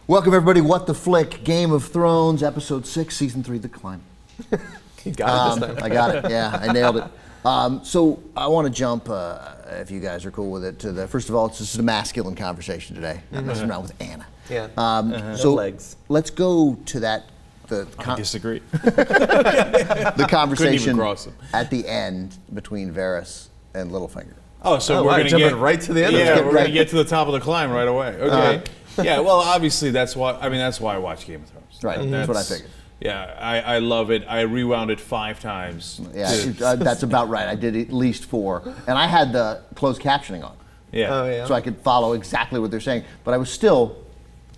Welcome everybody, What the Flick, Game of Thrones, Episode 6, Season 3, The Climb. You got it this time. I got it, yeah, I nailed it. So I want to jump, if you guys are cool with it, to the, first of all, it's just a masculine conversation today, not messing around with Anna. Yeah, So no legs. Let's go to that, I disagree. the conversation cross them. at the end between Varys and Littlefinger. Oh, so we're wow, going to jumping get right to the end of Yeah, it. we're going to get to the top of the climb right away. Okay. Yeah, well, obviously that's why. I mean, that's why I watch Game of Thrones. Right, that's what I figured. Yeah, I love it. I rewound it 5 times. Yeah, that's about right. I did at least 4, and I had the closed captioning on. Yeah. Oh, yeah. So I could follow exactly what they're saying, but I was still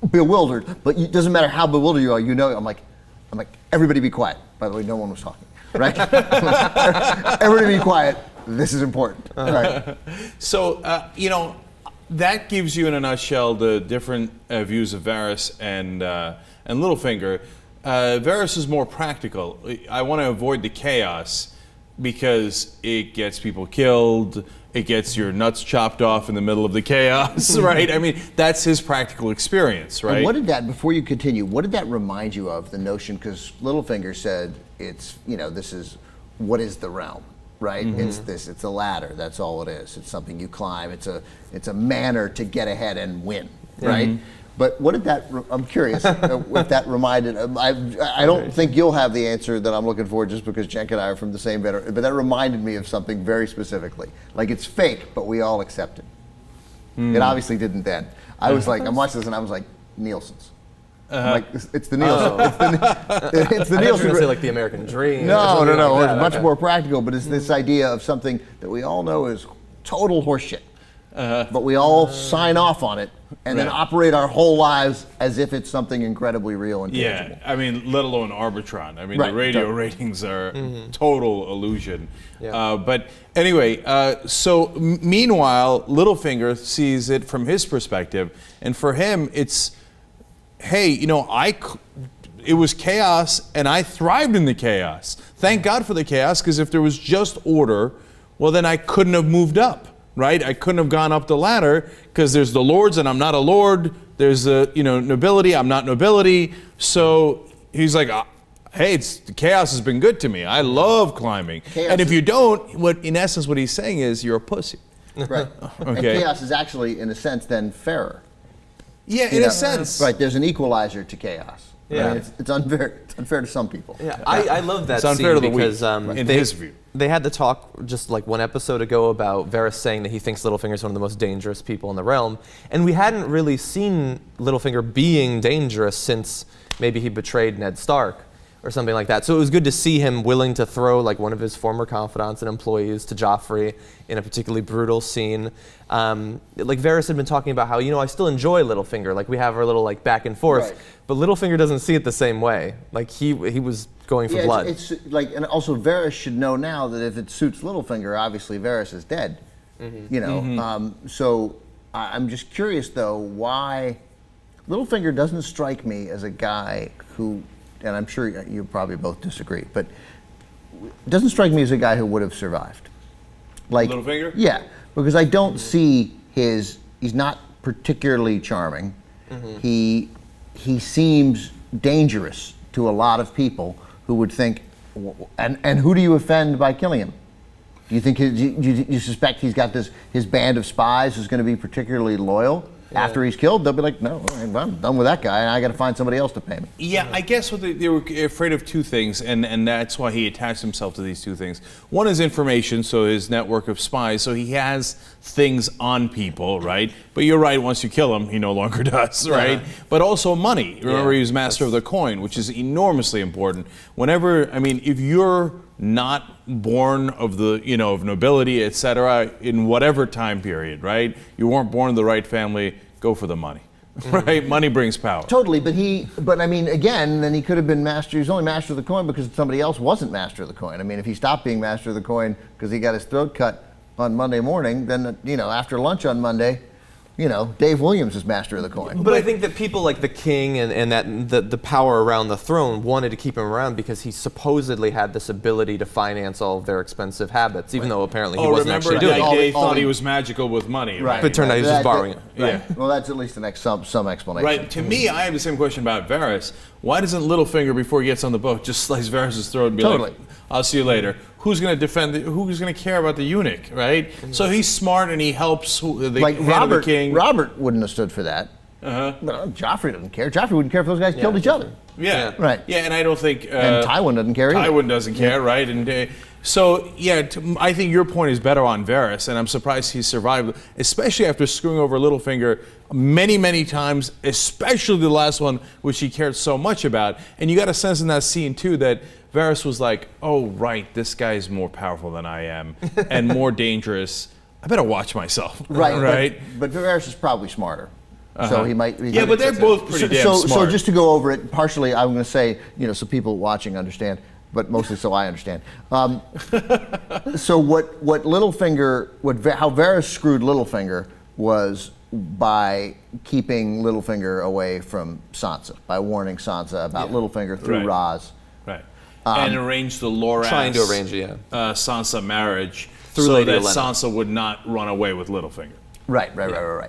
bewildered. But it doesn't matter how bewildered you are, you know. I'm like, everybody be quiet. By the way, no one was talking, right? Everybody be quiet. This is important. Right. So that gives you in a nutshell the different views of Varys and Littlefinger. Varys is more practical. I want to avoid the chaos because it gets people killed. It gets your nuts chopped off in the middle of the chaos, right? I mean, that's his practical experience, right? And what did that, before you continue, what did that remind you of, the notion, because Littlefinger said it's, this is, what is the realm, right? It's a ladder, that's all it is. It's something you climb, it's a manner to get ahead and win, right? But what did that, I'm curious if that reminded, I don't think you'll have the answer that I'm looking for just because Cenk and I are from the same veteran, but that reminded me of something very specifically. Like, it's fake, but we all accept it. It obviously didn't then. I was like, I'm watching this and I was like, Nielsen's. I'm like, it's the Nielsen. It's the I thought you were Nielsen. going to say like the American dream. No. Like It's much more practical, but it's this idea of something that we all know is total horseshit. But we all sign off on it and then operate our whole lives as if it's something incredibly real and tangible. Yeah, I mean, let alone Arbitron. I mean, the radio ratings are total illusion. Yeah. But anyway, so meanwhile, Littlefinger sees it from his perspective, and for him, it's, hey, it was chaos, and I thrived in the chaos. Thank God for the chaos, because if there was just order, well, then I couldn't have moved up. Right, I couldn't have gone up the ladder because there's the lords and I'm not a lord. There's the nobility, I'm not nobility. So he's like, hey, the chaos has been good to me. I love climbing. And if you don't, in essence what he's saying is you're a pussy. Right. And chaos is actually, in a sense, then fairer. Yeah, in a sense. Right. There's an equalizer to chaos. Yeah. Right? It's unfair. It's unfair to some people. Yeah, I love that It's unfair to scene the because weak, in his view. They had the talk just like one episode ago about Varys saying that he thinks Littlefinger is one of the most dangerous people in the realm, and we hadn't really seen Littlefinger being dangerous since maybe he betrayed Ned Stark or something like that. So it was good to see him willing to throw like one of his former confidants and employees to Joffrey in a particularly brutal scene. Like Varys had been talking about how, I still enjoy Littlefinger. Like we have our little like back and forth, but Littlefinger doesn't see it the same way. Like he was going for blood. It's like, and also Varys should know now that if it suits Littlefinger, obviously Varys is dead. So I'm just curious though why Littlefinger doesn't strike me as a guy who, and I'm sure you probably both disagree, but doesn't strike me as a guy who would have survived. Like Littlefinger? Yeah, because I don't see he's not particularly charming. He seems dangerous to a lot of people who would think, and who do you offend by killing him? Do you think, do you suspect he's got his band of spies who's going to be particularly loyal? After he's killed, they'll be like, no, I'm done with that guy, and I got to find somebody else to pay me. Yeah, I guess they were afraid of 2 things, and that's why he attached himself to these 2 things. One is information, so his network of spies, so he has things on people, right? But you're right, once you kill him, he no longer does, right? But also money. Remember, he was master of the coin, which is enormously important. If you're not born of the, of nobility, etc., in whatever time period, right? You weren't born in the right family, go for the money, right? Money brings power. Totally, but again, then he could have been he was only master of the coin because somebody else wasn't master of the coin. If he stopped being master of the coin because he got his throat cut on Monday morning, then, after lunch on Monday, Dave Williams is master of the coin. But I think that people like the king and that the power around the throne wanted to keep him around because he supposedly had this ability to finance all of their expensive habits, even though apparently he wasn't actually doing it. They thought he was magical with money, right? But it turned out he was just borrowing it. Right. Yeah. Well, that's at least some explanation. Right. To me, I have the same question about Varys. Why doesn't Littlefinger, before he gets on the boat, just slice Varys' throat and be like, "I'll see you later"? Who's going to defend? Who's going to care about the eunuch, right? So he's smart and he helps the head of the king. Robert wouldn't have stood for that. But Joffrey doesn't care. Joffrey wouldn't care if those guys killed each other. Yeah. Right. Yeah, and I don't think and Tywin doesn't care either. Tywin doesn't care, right? And so I think your point is better on Varys, and I'm surprised he survived, especially after screwing over Littlefinger many, many times, especially the last one, which he cared so much about. And you got a sense in that scene too that Varys was like, "Oh, right, this guy is more powerful than I am and more dangerous. I better watch myself." Right. Right. But Varys is probably smarter. So he might. Yeah, but they're both pretty damn smart. So just to go over it, partially, I'm going to say, so people watching understand, but mostly so I understand. So what Littlefinger, how Varys screwed Littlefinger was by keeping Littlefinger away from Sansa, by warning Sansa about Littlefinger through Raz. Right. And arranged the Loras Trying to arrange it, Sansa marriage Through so Lady that Olenna. Sansa would not run away with Littlefinger. Right.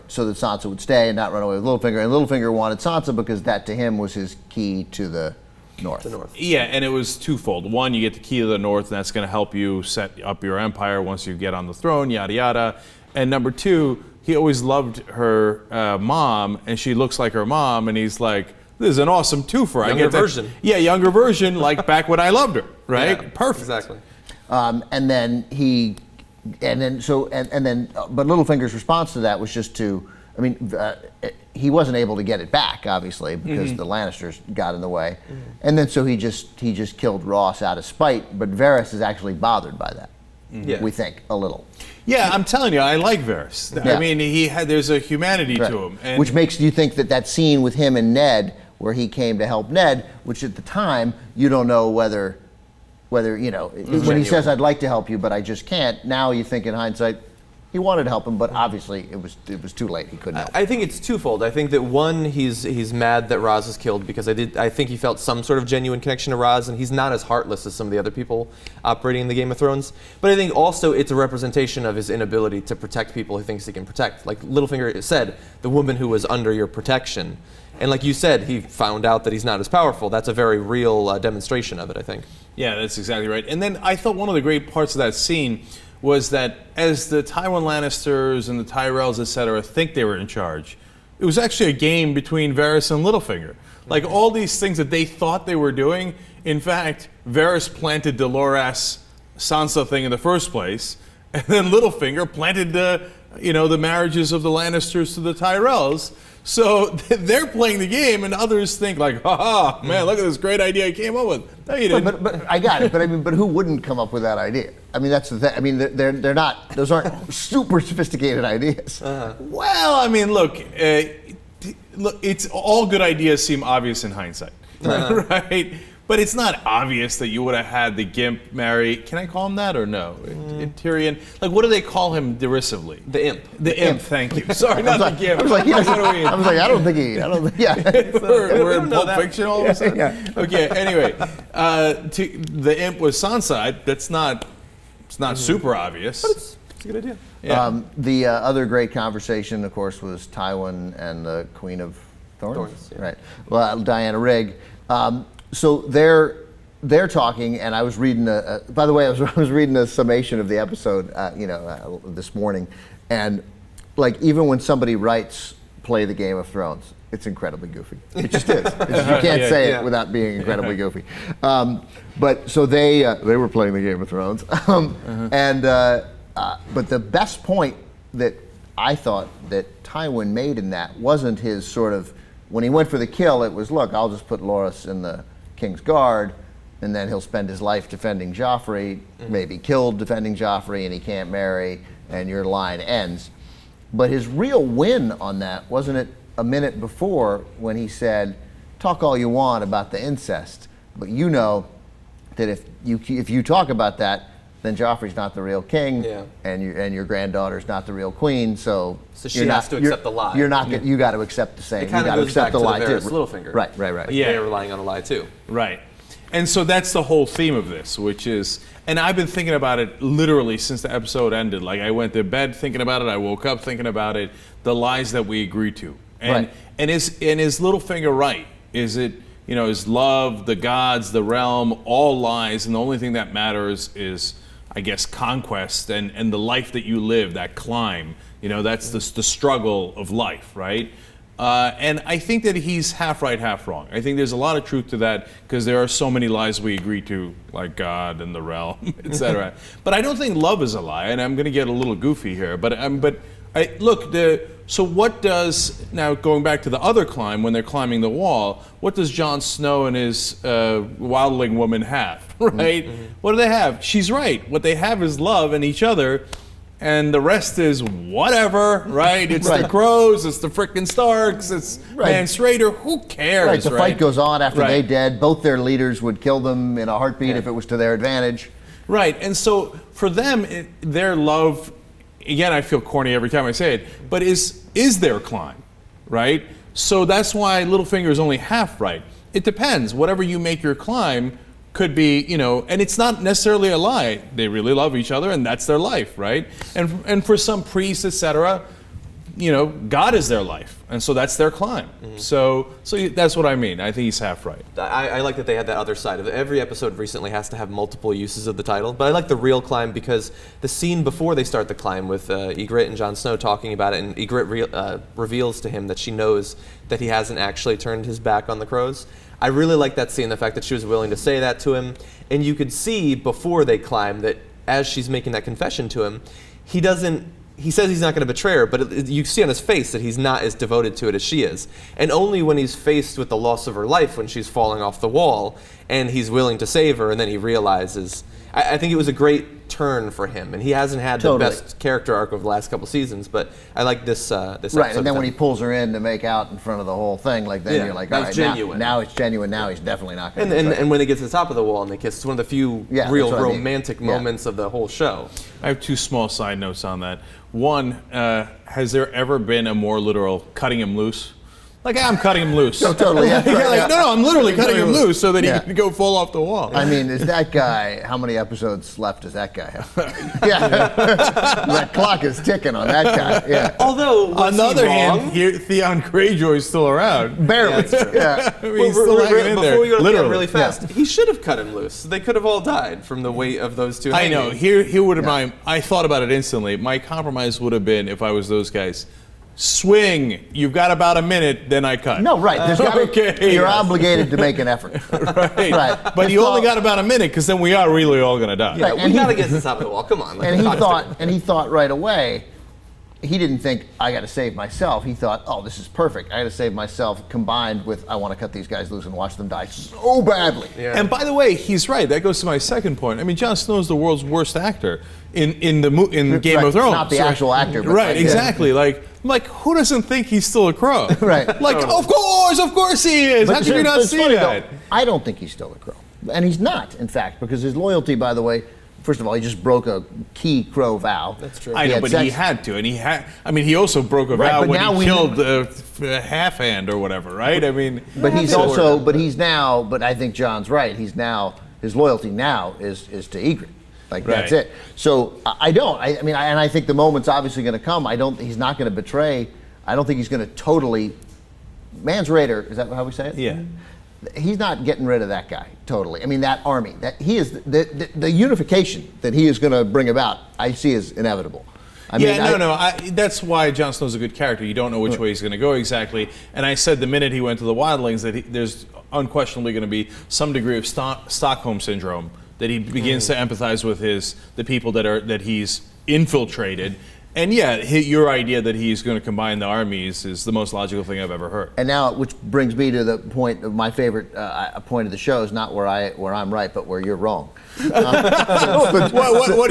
So that Sansa would stay and not run away with Littlefinger. And Littlefinger wanted Sansa because that to him was his key to the north. Yeah, and it was twofold. One, you get the key to the north, and that's going to help you set up your empire once you get on the throne, yada, yada. And number two, he always loved her mom, and she looks like her mom, and he's like, this is an awesome twofer. Younger version. Yeah, younger version, like back when I loved her, right? Yeah, Perfect. Exactly. But Littlefinger's response to that was just to, he wasn't able to get it back, obviously, because the Lannisters got in the way. And then so he just killed Ross out of spite, but Varys is actually bothered by that. We think, a little. Yeah, I'm telling you, I like Varys. Yeah. I mean, there's a humanity to him. And which makes you think that scene with him and Ned, where he came to help Ned, which at the time, you don't know whether when he says, "I'd like to help you, but I just can't," now you think in hindsight, he wanted to help him, but obviously it was too late. He couldn't help. I think it's twofold. I think that one, he's mad that Raz is killed because I think he felt some sort of genuine connection to Raz, and he's not as heartless as some of the other people operating in the Game of Thrones. But I think also it's a representation of his inability to protect people he thinks he can protect. Like Littlefinger said, the woman who was under your protection. And like you said, he found out that he's not as powerful. That's a very real demonstration of it, I think. Yeah, that's exactly right. And then I thought one of the great parts of that scene was that as the Tywin Lannisters and the Tyrells, etc., think they were in charge, it was actually a game between Varys and Littlefinger. Like all these things that they thought they were doing, in fact, Varys planted the Loras Sansa thing in the first place, and then Littlefinger planted the marriages of the Lannisters to the Tyrells. So they're playing the game, and others think like, "Ha man, look at this great idea I came up with." No, you didn't. But I got it. But who wouldn't come up with that idea? That's the thing. They're not. Those aren't super sophisticated ideas. Well, look, it's all good ideas seem obvious in hindsight, right? But it's not obvious that you would have had the Gimp marry. Can I call him that or no? Tyrion. Like, what do they call him derisively? The Imp. The Imp. Thank you. Sorry, not the Gimp. I was like, I don't think. Yeah. We're in Pulp Fiction all of a sudden. Yeah. Okay. Anyway, the Imp was Sansa. It's not super obvious. But it's a good idea. Yeah. The other great conversation, of course, was Tywin and the Queen of Thorns. Yeah. Right. Well, Diana Rigg. So they're talking, and I was reading by the way, I was reading a summation of the episode, this morning, and like even when somebody writes "Play the Game of Thrones," it's incredibly goofy. It just is. You can't say it without being incredibly goofy. But so they were playing the Game of Thrones, but the best point that I thought that Tywin made in that wasn't his sort of when he went for the kill. It was, look, I'll just put Loras in the King's Guard, and then he'll spend his life defending Joffrey, maybe killed defending Joffrey, and he can't marry, and your line ends. But his real win on that, wasn't it a minute before when he said, talk all you want about the incest, but you know that if you talk about that, then Joffrey's not the real king, Yeah. and your granddaughter's not the real queen. So she has to accept the lie. You're not. You got to accept the same. It kind you of got to goes accept back the to lie the too. Varys Littlefinger. Right. Like, Yeah. they're relying on a lie too. Right. And so that's the whole theme of this, which is, and I've been thinking about it literally since the episode ended. Like I went to bed thinking about it, I woke up thinking about it, the lies that we agreed to. And Right. and is Littlefinger right? Is it, is love, the gods, the realm, all lies, and the only thing that matters is, I guess, conquest and the life that you live, that climb. That's the struggle of life, right? And I think that he's half right, half wrong. I think there's a lot of truth to that because there are so many lies we agree to, like God and the realm, etc. But I don't think love is a lie, and I'm going to get a little goofy here. So what does, now going back to the other climb, when they're climbing the wall, what does Jon Snow and his wildling woman have, right? What do they have? She's right. What they have is love and each other. And the rest is whatever, right? It's the Crows, it's the frickin' Starks, it's Mance Rayder. Who cares? Right. The fight goes on after they dead. Both their leaders would kill them in a heartbeat if it was to their advantage. Right. And so for them, their love, again, I feel corny every time I say it, but is their climb, right? So that's why Littlefinger is only half right. It depends. Whatever you make your climb could be, and it's not necessarily a lie. They really love each other, and that's their life, right? And for some priests, etc., God is their life, and so that's their climb. So that's what I mean. I think he's half right. I like that they had that other side of it. Every episode recently has to have multiple uses of the title, but I like the real climb because the scene before they start the climb with Ygritte and Jon Snow talking about it, and Ygritte reveals to him that she knows that he hasn't actually turned his back on the Crows. I really like that scene, the fact that she was willing to say that to him. And you could see before they climb that as she's making that confession to him, he says he's not going to betray her, but you see on his face that he's not as devoted to it as she is. And only when he's faced with the loss of her life, when she's falling off the wall, and he's willing to save her, and then he realizes. I think it was a great turn for him, and he hasn't had the best character arc of the last couple seasons, but I like this episode. Right, and then when he pulls her in to make out in front of the whole thing, then you're like, all right, now it's genuine, now he's definitely not going to and when they get to the top of the wall and they kiss, it's one of the few real romantic moments of the whole show. I have two small side notes on that. One, has there ever been a more literal cutting him loose? Like, I'm cutting him loose. No, totally. Yeah, no, I'm literally cutting him loose so that he can go fall off the wall. I mean, is that guy, how many episodes left does that guy have? That clock is ticking on that guy. Yeah. Although, on the other hand, Theon Greyjoy's still around. Barely. I mean, he's still hanging in there. Before we go to Theon really fast, he should have cut him loose. They could have all died from the weight of those two. I know. Here would have I thought about it instantly. My compromise would have been, if I was those guys, swing. You've got about a minute, then I cut. No, right. You're obligated to make an effort. Right. But you only got about a minute because then we are really all going to die. Yeah, we got to get to the top of the wall. Come on. And he thought right away, he didn't think, I got to save myself. He thought, oh, this is perfect. I got to save myself, combined with, I want to cut these guys loose and watch them die so badly. Yeah. And by the way, he's right. That goes to my second point. I mean, Jon Snow's the world's worst actor in Game of Thrones. Not the actual actor. But right, exactly. Like, who doesn't think he's still a crow? Right. Like, of course he is. How could you not see that? I don't think he's still a crow. And he's not, in fact, because his loyalty, by the way, first of all, he just broke a key crow vow. That's true. I know, but he had to, and he also broke a vow when he killed the half hand or whatever, right? I mean, but I think John's right. His loyalty now is to Ygritte. That's it. So I think the moment's obviously going to come. He's not going to betray. I don't think he's going to totally. Mance Rayder, is that how we say it? Yeah. He's not getting rid of that guy totally. I mean, that army. That he is the unification that he is going to bring about. I see as inevitable. That's why Jon Snow's a good character. You don't know which way he's going to go exactly. And I said the minute he went to the wildlings that there's unquestionably going to be some degree of Stockholm syndrome, that he begins to empathize with the people that he's infiltrated. And your idea that he's going to combine the armies is the most logical thing I've ever heard. And now, which brings me to the point of my favorite point of the show is not where I'm right, but where you're wrong. What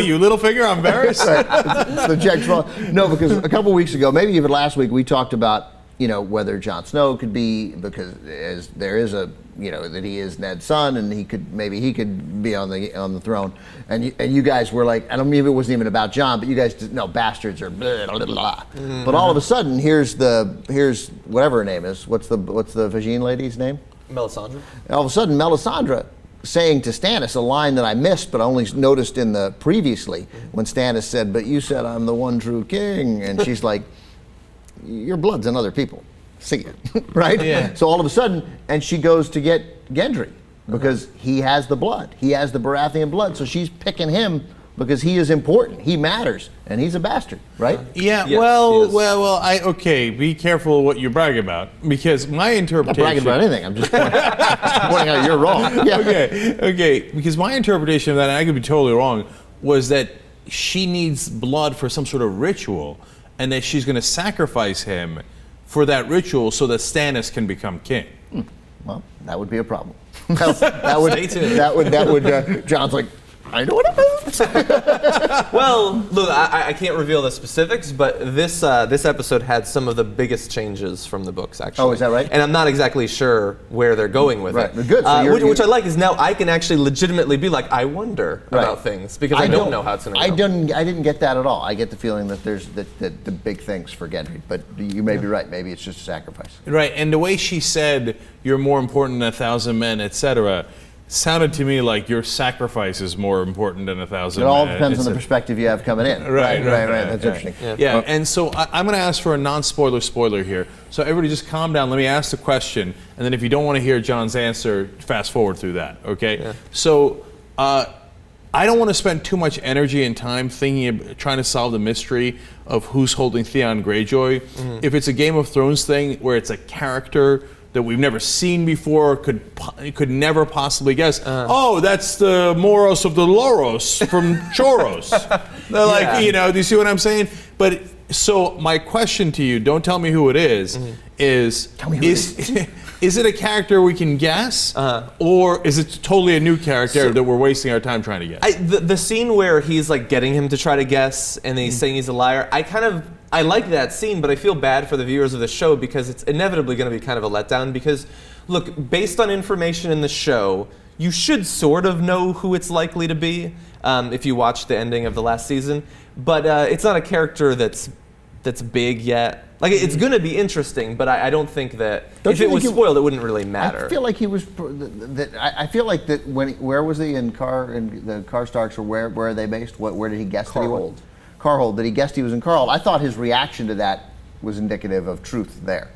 are you, Littlefinger? I'm Varys? Right. It's the Cenk's wrong. No, because a couple weeks ago, maybe even last week, we talked about whether Jon Snow could be, because as there is a, that he is Ned's son, and he could be on the throne, and you guys were like, I don't mean it wasn't even about Jon, but you guys just, no, bastards are blah, blah, blah. But all of a sudden, here's whatever her name is. What's the Vagine lady's name? Melisandre. All of a sudden, Melisandre saying to Stannis a line that I missed, but I only noticed in the previously when Stannis said, "But you said I'm the one true king," and she's like, "Your blood's in other people. See it," right? Yeah. So all of a sudden, and she goes to get Gendry because he has the blood. He has the Baratheon blood. So she's picking him because he is important. He matters, and he's a bastard, right? Yeah. Yes, well, yes. okay. Be careful what you brag about, because my I'm interpretation. not bragging about anything. I'm just pointing out you're wrong. Yeah. Okay. Because my interpretation of that, and I could be totally wrong, was that she needs blood for some sort of ritual, and that she's going to sacrifice him for that ritual so that Stannis can become king. Well, that would be a problem. that would. Stay tuned. That would. John's like, I know what it means. Well, look, I can't reveal the specifics, but this episode had some of the biggest changes from the books, actually. Oh, is that right? And I'm not exactly sure where they're going with Right. it. Good. So which I like is now I can actually legitimately be like, I wonder about things because I don't know how it's going to go. I didn't get that at all. I get the feeling that there's the big things for Gendry, but you may be right. Maybe it's just a sacrifice. Right. And the way she said, "You're more important than 1,000 men," etc., sounded to me like your sacrifice is more important than 1,000 It men. all depends on the perspective you have coming in. Right. That's interesting. Yeah, and so I'm going to ask for a non-spoiler spoiler here. So everybody just calm down. Let me ask the question, and then if you don't want to hear John's answer, fast forward through that, okay? Yeah. So I don't want to spend too much energy and time trying to solve the mystery of who's holding Theon Greyjoy. If it's a Game of Thrones thing where it's a character that we've never seen before, could never possibly guess. Oh, that's the Moros of the Loros from Choros. They're like, do you see what I'm saying? But so my question to you, don't tell me who it is, Tell me who it is it a character we can guess, or is it totally a new character that we're wasting our time trying to guess? The scene where he's like getting him to try to guess and then he's saying he's a liar, I like that scene, but I feel bad for the viewers of the show because it's inevitably going to be kind of a letdown because, look, based on information in the show, you should sort of know who it's likely to be if you watch the ending of the last season, but it's not a character that's big yet. Like, it's going to be interesting, but I don't think that if it was spoiled, it wouldn't really matter. I feel like he was. I feel like that where was he in the Karstarks, or where are they based? Where did he guess that he was? Carhold. That he guessed he was in Carhold. I thought his reaction to that was indicative of truth there.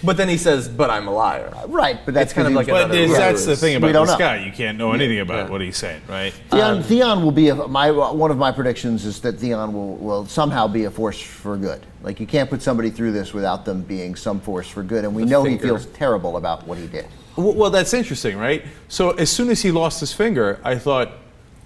But then he says, "But I'm a liar." Right, but that's kind of like But another that's the thing We about don't this know. guy. You can't know anything about what he's saying, right? Theon will be one of my predictions is that Theon will somehow be a force for good. Like, you can't put somebody through this without them being some force for good, and we know he feels terrible about what he did. Well, that's interesting, right? So as soon as he lost his finger, I thought,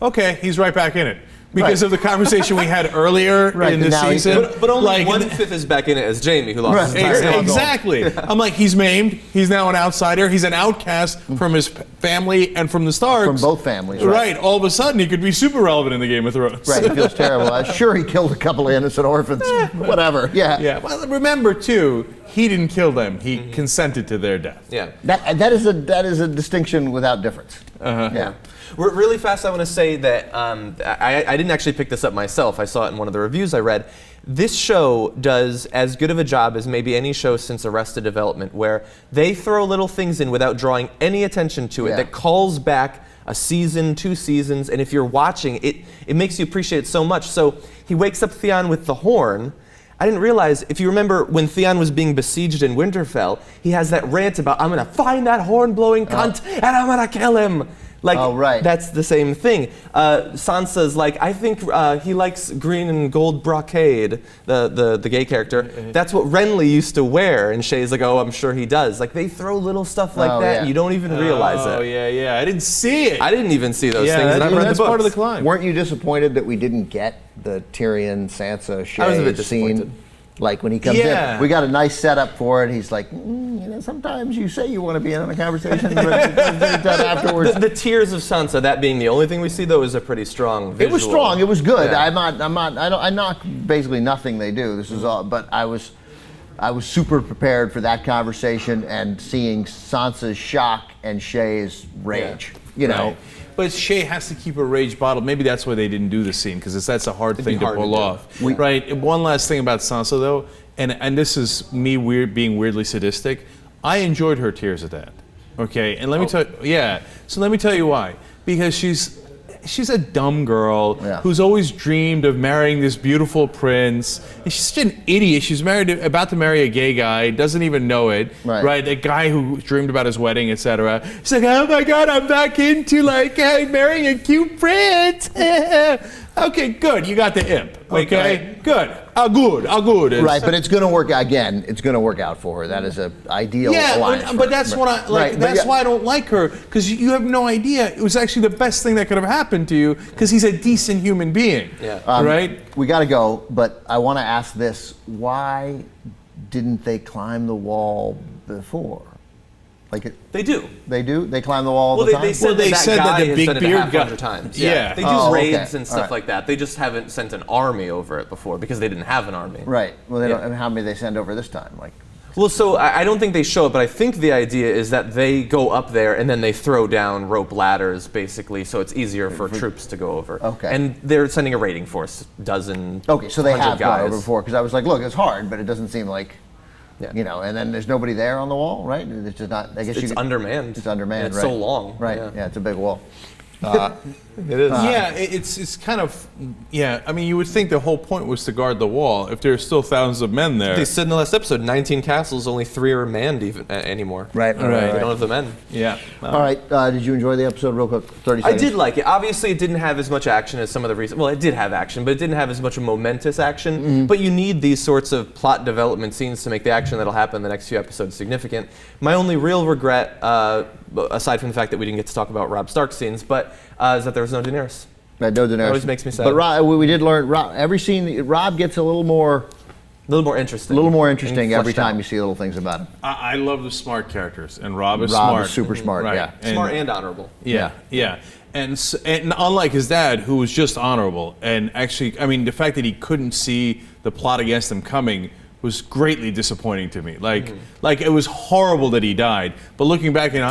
okay, he's right back in it. Because of the conversation we had earlier in the season. But only 1/5 is back in it as Jaime, who lost his finger. Exactly. I'm like, he's maimed. He's now an outsider. He's an outcast from his family and from the Starks. From both families. Right. All of a sudden, he could be super relevant in the Game of Thrones. Right, he feels terrible. I'm sure he killed a couple of innocent orphans. Whatever. Yeah. Yeah. Well, remember, too, he didn't kill them. He consented to their death. Yeah. That is a distinction without difference. Yeah. Really fast, I want to say that I didn't actually pick this up myself. I saw it in one of the reviews I read. This show does as good of a job as maybe any show since Arrested Development, where they throw little things in without drawing any attention to it that calls back a season, 2 seasons, and if you're watching, it makes you appreciate it so much. So he wakes up Theon with the horn. I didn't realize, if you remember when Theon was being besieged in Winterfell, he has that rant about, I'm going to find that horn-blowing cunt and I'm going to kill him. Like, that's the same thing. Sansa's like, I think he likes green and gold brocade, the gay character. That's what Renly used to wear. And Shay's like, oh, I'm sure he does. Like, they throw little stuff like that and you don't even realize it. Oh, yeah. I didn't see it. I didn't even see those things, and I've read the that's books. part of the climb. Weren't you disappointed that we didn't get the Tyrion, Sansa, Shay I was a bit disappointed. scene? Like, when he comes in, we got a nice setup for it. He's like, sometimes you say you want to be in on a conversation, but it's done afterwards. The tears of Sansa, that being the only thing we see, though, is a pretty strong visual. It was strong. It was good. Yeah. I knock basically nothing they do. This is all, but I I was super prepared for that conversation and seeing Sansa's shock and Shay's rage. You know. Right. But Shay has to keep her rage bottled. Maybe that's why they didn't do the scene, because that's a hard thing to hard to pull do. off. Right. And one last thing about Sansa, though, and this is me being weirdly sadistic. I enjoyed her tears at that. Okay, and let me tell you, So let me tell you why. Because she's a dumb girl who's always dreamed of marrying this beautiful prince. And she's such an idiot. She's about to marry a gay guy, doesn't even know it. Right? A guy who dreamed about his wedding, etc. She's like, oh my God, I'm back into marrying a cute prince. Okay, good. You got the imp. Okay, good. Good. Right, but it's going to work again. It's going to work out for her. That is an ideal alliance. But that's what I like. That's why I don't like her, because you have no idea. It was actually the best thing that could have happened to you, because he's a decent human being. Yeah. Right. We got to go, but I want to ask this: why didn't they climb the wall before? They do. They do? They climb the wall all the time? They said they said that the big beard guy. Times. Yeah. They do raids and All stuff like that. They just haven't sent an army over it before because they didn't have an army. Right. Well, they don't. And how many they send over this time? Well, so I don't think they show it, but I think the idea is that they go up there and then they throw down rope ladders, basically, so it's easier for troops to go over. Okay. And they're sending a raiding force, dozen. Okay, so they have gone guys. over before, because I was like, look, it's hard, but it doesn't seem like. You know, and then there's nobody there on the wall, right? It's just not. I guess it's undermanned. It's undermanned. It's right. so long. Right. Yeah, it's a big wall. It is. It's kind of. I mean, you would think the whole point was to guard the wall. If there's still thousands of men there. They said in the last episode, 19 castles, only 3 are manned even anymore. Right. They don't have the men. Yeah. All right. Did you enjoy the episode, real quick? 30 seconds. I did like it. Obviously, it didn't have as much action as some of the recent. Well, it did have action, but it didn't have as much momentous action. But you need these sorts of plot development scenes to make the action that'll happen in the next few episodes significant. My only real regret, aside from the fact that we didn't get to talk about Robb Stark scenes, but is that there was no Daenerys. No Daenerys. That always makes me sad. But Robb, we did learn every scene. Robb gets a little more interesting. Every time you see little things about him. I love the smart characters, and Robb is Robb smart. is super smart. Right. Yeah. Smart and honorable. Yeah. And unlike his dad, who was just honorable, and actually, I mean, the fact that he couldn't see the plot against him coming was greatly disappointing to me. Like it was horrible that he died. But looking back in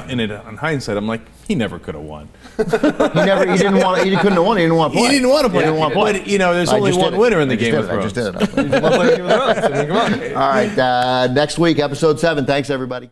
hindsight, I'm like, he never could have won. He couldn't have won. He didn't want to play. He didn't want to play. But there's only one winner in the Game of Thrones. I just did it. All right. Next week, episode 7. Thanks, everybody.